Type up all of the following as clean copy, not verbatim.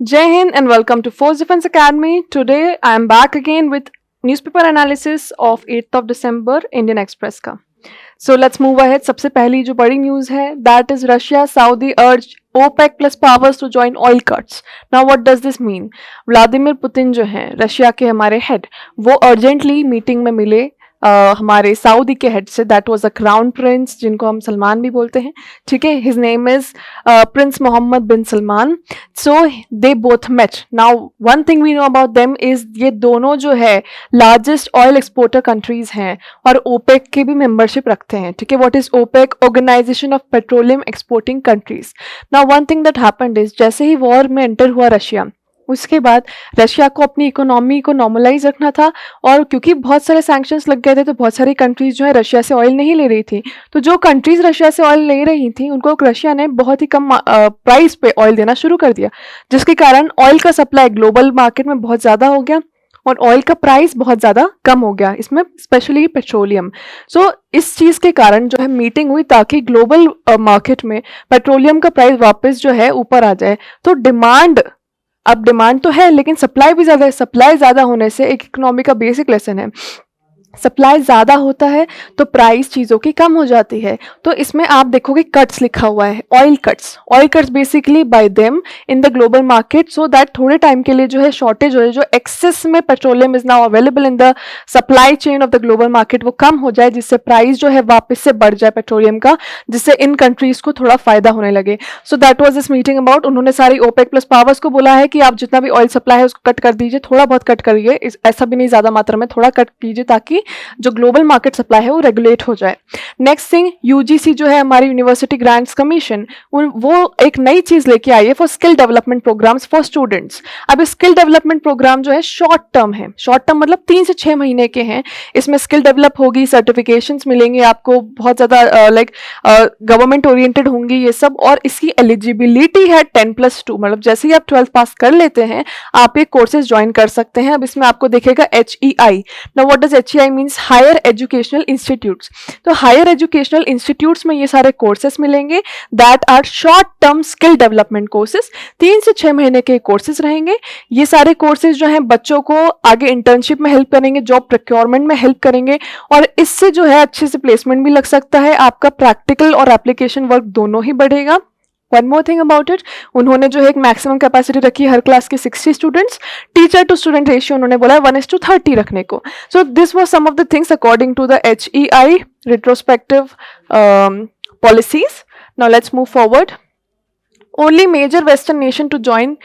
Jai Hind and welcome to Force Defense Academy. Today I am back again with newspaper analysis of 8th of December Indian Express का. So let's move ahead. सबसे पहली जो बड़ी news है that is Russia Saudi urge OPEC plus powers to join oil cuts. Now what does this mean? Vladimir Putin जो हैं Russia के हमारे हेड वो अर्जेंटली मीटिंग में मिले हमारे सऊदी के हेड से. That was a crown prince जिनको हम सलमान भी बोलते हैं. ठीक है, his name is prince Mohammed bin Salman. So they both met. Now one thing we know about them is ये दोनों जो है लार्जेस्ट ऑयल एक्सपोर्टर कंट्रीज हैं और ओपेक के भी मेंबरशिप रखते हैं. ठीक है, what is OPEC? Organisation of petroleum exporting countries. Now one thing that happened is जैसे ही वॉर में एंटर हुआ रशिया, उसके बाद रशिया को अपनी इकोनॉमी को नॉर्मलाइज रखना था और क्योंकि बहुत सारे सैंक्शंस लग गए थे तो बहुत सारी कंट्रीज जो है रशिया से ऑयल नहीं ले रही थी. तो जो कंट्रीज रशिया से ऑयल ले रही थी उनको रशिया ने बहुत ही कम प्राइस पे ऑयल देना शुरू कर दिया, जिसके कारण ऑयल का सप्लाई ग्लोबल मार्केट में बहुत ज़्यादा हो गया और ऑयल का प्राइस बहुत ज़्यादा कम हो गया, इसमें स्पेशली पेट्रोलियम. सो इस चीज़ के कारण जो है मीटिंग हुई ताकि ग्लोबल मार्केट में पेट्रोलियम का प्राइस वापस जो है ऊपर आ जाए. तो अब डिमांड तो है लेकिन सप्लाई भी ज़्यादा है. सप्लाई ज़्यादा होने से एक इकोनॉमी का बेसिक लेसन है, सप्लाई ज़्यादा होता है तो प्राइस चीज़ों की कम हो जाती है. तो इसमें आप देखोगे कट्स लिखा हुआ है, oil cuts basically bye them in the global market so that थोड़े टाइम के लिए जो है शॉर्टेज हो जाए, जो एक्सेस में petroleum is now available in the supply chain of the global market वो कम हो जाए, जिससे प्राइस जो है वापस से बढ़ जाए पेट्रोलियम का, जिससे इन कंट्रीज को थोड़ा फायदा होने लगे. So that was this meeting about. उन्होंने सारी ओपेक प्लस पावर्स को बोला है कि आप जितना भी ऑयल सप्लाई है उसको कट कर दीजिए, थोड़ा बहुत कट करिए, ऐसा भी नहीं ज़्यादा मात्रा में, थोड़ा कट कीजिए ताकि जो ग्लोबल मार्केट सप्लाई है वो रेगुलेट हो जाए. नेक्स्ट थिंग, यूजीसी जो है हमारी यूनिवर्सिटी ग्रांट्स कमीशन, वो एक नई चीज लेके आई है for skill development programs for students. अब स्किल डेवलपमेंट प्रोग्राम जो है शॉर्ट टर्म है, शॉर्ट टर्म मतलब 3 से 6 महीने के हैं. इसमें स्किल डेवलप होगी, सर्टिफिकेशंस मिलेंगे आपको, बहुत ज्यादा लाइक गवर्नमेंट ओरिएंटेड होंगी ये सब. और इसकी एलिजिबिलिटी है 10+2, मतलब जैसे ही आप 12th पास कर लेते हैं आप ये कोर्सेज ज्वाइन कर सकते हैं. अब इसमें आपको दिखेगा HEI. Now what does HEI means? Higher educational institutes. तो हायर एजुकेशनल इंस्टीट्यूट्स में ये सारे कोर्सेज मिलेंगे that are short term skill development courses. 3 से 6 महीने के कोर्सेज रहेंगे. ये सारे कोर्सेज जो हैं बच्चों को आगे इंटर्नशिप में हेल्प करेंगे, जॉब प्रोक्योरमेंट में हेल्प करेंगे और इससे जो है अच्छे से प्लेसमेंट भी लग सकता है. आपका प्रैक्टिकल और एप्लीकेशन वर्क दोनों ही बढ़ेगा. One more thing about it, उन्होंने जो है एक मैक्सिमम कैपेसिटी रखी है हर क्लास के 60 students. Teacher to student ratio उन्होंने बोला है 1:30 रखने को. So this was some of the things according to the HEI retrospective policies. Now let's move forward. Only major Western nation to join.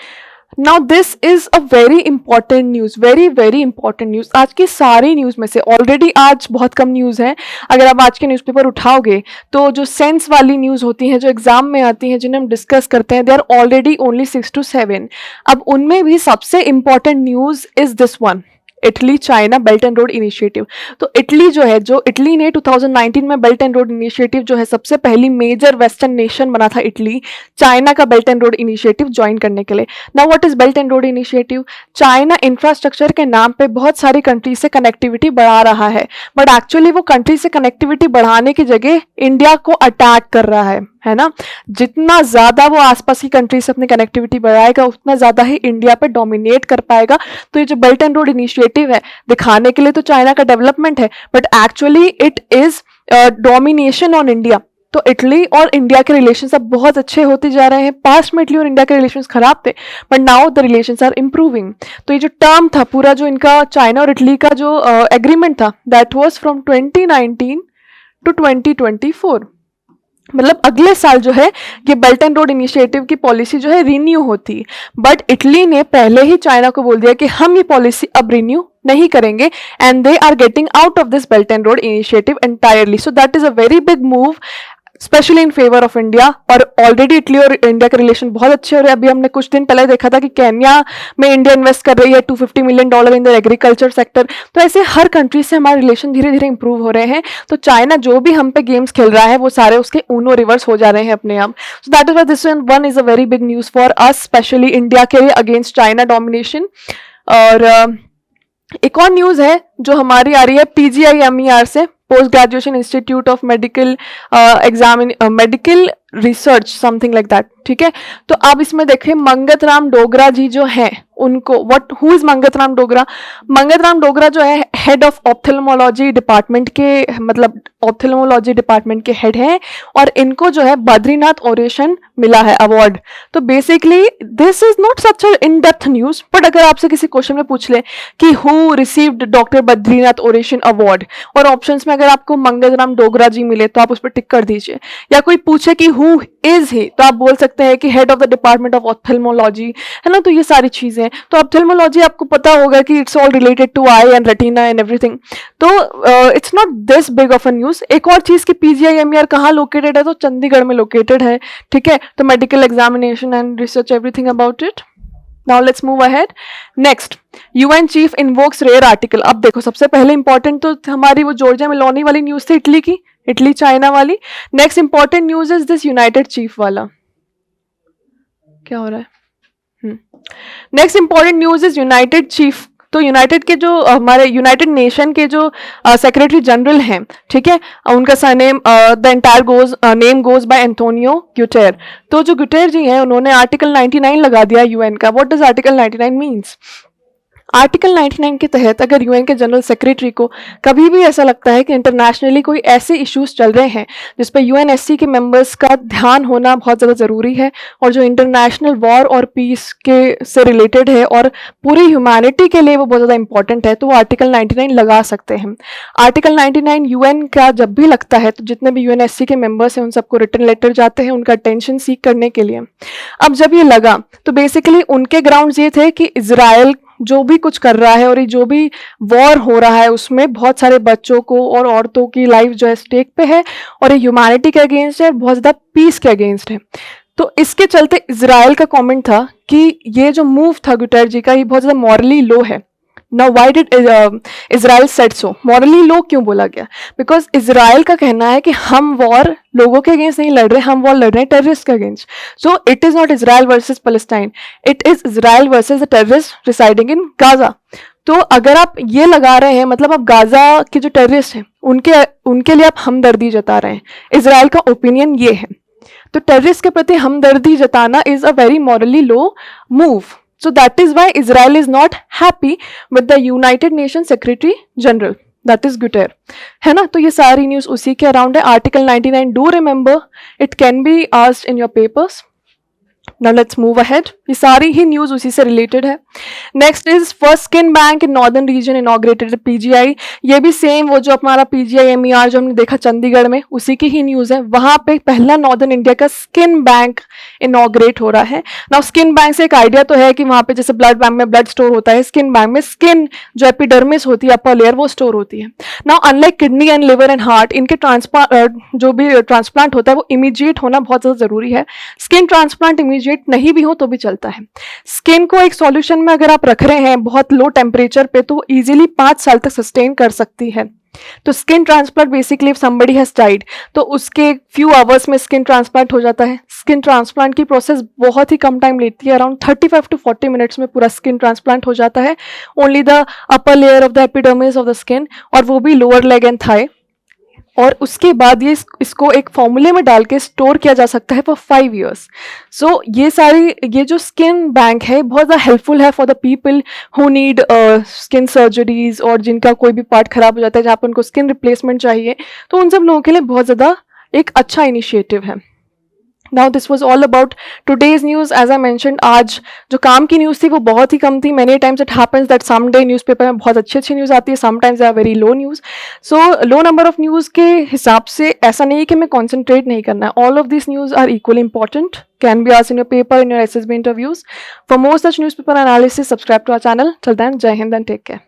Now this is a very important news, very important news. आज की सारी news में से already आज बहुत कम news है. अगर आप आज के न्यूज़पेपर उठाओगे तो जो सेंस वाली न्यूज़ होती हैं, जो एग्जाम में आती हैं, जिन्हें हम डिस्कस करते हैं, they are already only 6 to 7. अब उनमें भी सबसे important news is this one, Italy China belt and road initiative. तो इटली जो है, जो इटली ने 2019 में बेल्ट एंड रोड इनिशिएटिव जो है सबसे पहली मेजर वेस्टर्न नेशन बना था इटली, चाइना का belt and road initiative join करने के लिए. Now what is belt and road initiative? China infrastructure के नाम पे बहुत सारी कंट्री से कनेक्टिविटी बढ़ा रहा है, बट एक्चुअली वो कंट्री से कनेक्टिविटी बढ़ाने की जगह इंडिया को अटैक कर रहा है ना. जितना ज्यादा वो आसपास की कंट्री से अपनी कनेक्टिविटी बढ़ाएगा उतना ज्यादा ही इंडिया पे डोमिनेट कर पाएगा. तो ये जो बेल्ट एंड रोड इनिशिएटिव है दिखाने के लिए तो चाइना का डेवलपमेंट है, but actually it is domination on India. तो इटली और इंडिया के रिलेशंस अब बहुत अच्छे होते जा रहे हैं. पास्ट में इटली और इंडिया के रिलेशंस खराब थे, but now the relations are improving. तो ये जो टर्म था पूरा, जो इनका चाइना और इटली का जो एग्रीमेंट था, दैट वाज फ्रॉम 2019 to 2024. मतलब अगले साल जो है ये बेल्ट एंड रोड इनिशिएटिव की पॉलिसी जो है रिन्यू होती. बट इटली ने पहले ही चाइना को बोल दिया कि हम ये पॉलिसी अब रिन्यू नहीं करेंगे and they are getting out of this belt and road initiative entirely. So that is a very big move specially in favour of India. और ऑलरेडी इटली और इंडिया के रिलेशन बहुत अच्छे हो रहे हैं. अभी हमने कुछ दिन पहले देखा था कि केन्या में इंडिया इन्वेस्ट कर रही है $250 million in the agriculture sector. तो ऐसे हर कंट्री से हमारे रिलेशन धीरे धीरे इंप्रूव हो रहे हैं. तो चाइना जो भी हम पे गेम्स खेल रहा है वो सारे उसके ऊनो रिवर्स हो जा रहे हैं अपने आप. सो that is why this one is a very big news for us, specially India के लिए अगेंस्ट चाइना डोमिनेशन. और एक और न्यूज है जो हमारी आ रही है PGIMER से, post graduation institute of medical research something like that, ठीक है। तो आप इसमें देखें मंगत राम डोगरा जी जो हैं उनको, what who is Mangat Ram Dogra? Mangat Ram Dogra जो है हेड ऑफ ऑप्थेल्मोलॉजी डिपार्टमेंट के, मतलब ऑप्थेल्मोलॉजी डिपार्टमेंट के हेड हैं, और इनको जो है बद्रीनाथ ओरेशन मिला है अवार्ड। तो basically this is not such in depth news, but अगर आपसे किसी क्वेश्चन में पूछ ले कि who received doctor Badrinath oration award, और ऑप्शंस में अगर आपको मंगत राम डोगरा जी मिले तो आप उस पर टिक कर दीजिए, या कोई पूछे कि हु इज ही, तो आप बोल सकते हैं कि head of the department of ophthalmology, है ना। तो ये सारी चीजें, तो ऑप्थेल्मोलॉजी आपको पता होगा कि it's all related to eye and retina and everything. तो it's not this big of a news. एक और चीज की पीजीआईएमईआर कहाँ लोकेटेड है, तो चंडीगढ़ में लोकेटेड है, ठीक है। तो medical examination and research everything about it. Now let's move ahead. Next, UN chief invokes rare article. अब देखो सबसे पहले इंपॉर्टेंट तो हमारी वो जॉर्जिया मेलोनी वाली न्यूज थी, इटली की, इटली चाइना वाली। Next important news is this united chief वाला। क्या हो रहा है? Next important news is united chief. तो यूनाइटेड के जो हमारे यूनाइटेड नेशन के जो सेक्रेटरी जनरल हैं, ठीक है, उनका surname the entire goes name goes by Antonio Guterres. तो जो गुटेर जी हैं उन्होंने आर्टिकल 99 लगा दिया यूएन का। What does article 99 means? Article 99 के तहत अगर यूएन के जनरल सेक्रेटरी को कभी भी ऐसा लगता है कि इंटरनेशनली कोई ऐसे इश्यूज चल रहे हैं जिस पर यूएनएससी के मेंबर्स का ध्यान होना बहुत ज़्यादा ज़रूरी है, और जो इंटरनेशनल वॉर और पीस के से रिलेटेड है और पूरी ह्यूमैनिटी के लिए वो बहुत ज़्यादा इंपॉर्टेंट है, तो वो आर्टिकल 99 लगा सकते हैं। आर्टिकल 99 यूएन का जब भी लगता है तो जितने भी यूएनएससी के मेंबर्स हैं उन सबको रिटन लेटर जाते हैं उनका अटेंशन सीक करने के लिए। अब जब ये लगा तो बेसिकली उनके ग्राउंड्स ये थे कि इजराइल जो भी कुछ कर रहा है और ये जो भी वॉर हो रहा है उसमें बहुत सारे बच्चों को और औरतों की लाइफ जो है स्टेक पे है, और ये ह्यूमैनिटी के अगेंस्ट है और बहुत ज़्यादा पीस के अगेंस्ट है। तो इसके चलते इजराइल का कमेंट था कि ये जो मूव था गुटेर जी का, ये बहुत ज़्यादा मॉरली लो है। Now why did Israel said so? Morally low क्यों बोला गया? बिकॉज इजराइल का कहना है कि हम वॉर लोगों के अगेंस्ट नहीं लड़ रहे, हम वॉर लड़ रहे हैं टेररिस्ट के against. So it is not Israel versus Palestine, it is Israel versus the terrorist residing in Gaza. तो अगर आप ये लगा रहे हैं मतलब आप गाजा के जो टेररिस्ट हैं उनके लिए आप हमदर्दी जता रहे हैं। इजराइल का ओपिनियन ये है। तो टेररिस्ट के प्रति हमदर्दी जताना is a very morally low move. So that is why Israel is not happy with the United Nations Secretary General, that is Guterres, है ना। तो ये सारी न्यूज़ उसी के अराउंड है। Article 99 do remember, it can be asked in your papers. Now let's move ahead. ये सारी ही न्यूज़ उसी से रिलेटेड है। Next is first skin bank in northern region inaugurated PGI. ये भी सेम वो जो हमारा पीजीआईएमईआर जो हमने देखा चंडीगढ़ में उसी की ही न्यूज़ है। वहाँ पे पहला नॉर्दर्न इंडिया का स्किन बैंक इनॉग्रेट हो रहा है। नाउ स्किन बैंक से एक आइडिया तो है कि वहाँ पे जैसे ब्लड बैंक में ब्लड स्टोर होता है, स्किन बैंक में स्किन जो एपिडर्मिस होती है अपर लेयर वो स्टोर होती है। Now unlike kidney and liver and heart, इनके जो भी ट्रांसप्लांट होता है वो इमीडिएट होना बहुत ज़्यादा ज़रूरी है। स्किन ट्रांसप्लांट इमीडिएट नहीं भी हो तो भी चलता है। स्किन को एक सॉल्यूशन में अगर आप रख रहे हैं बहुत लो टेम्परेचर पे तो इजीली 5 साल तक सस्टेन कर सकती है। तो skin transplant basically if somebody has died तो उसके फ्यू आवर्स में स्किन ट्रांसप्लांट हो जाता है। स्किन ट्रांसप्लांट की प्रोसेस बहुत ही कम टाइम लेती है, अराउंड 35 to 40 मिनट्स में पूरा स्किन ट्रांसप्लांट हो जाता है। Only the upper layer of the epidermis of the skin, और वो भी लोअर लेग एंड थाई। और उसके बाद ये इसको एक फॉर्मूले में डाल के स्टोर किया जा सकता है फॉर 5 years। सो ये जो स्किन बैंक है बहुत ज़्यादा हेल्पफुल है for the people who need skin surgeries, और जिनका कोई भी पार्ट खराब हो जाता है जहाँ पर उनको स्किन रिप्लेसमेंट चाहिए, तो उन सब लोगों के लिए बहुत ज़्यादा एक अच्छा इनिशिएटिव है। Now this was all about today's news. As I mentioned, आज जो काम की न्यूज़ थी वो बहुत ही कम थी। Many times it happens that someday newspaper में बहुत अच्छी न्यूज़ आती है, sometimes they are very low news. So low number of news के हिसाब से ऐसा नहीं है कि हमें concentrate नहीं करना है। All of these news are equally important. Can be asked in your paper, in your SSB interviews. For more such newspaper analysis, subscribe to our channel. Till then, Jai Hind and take care.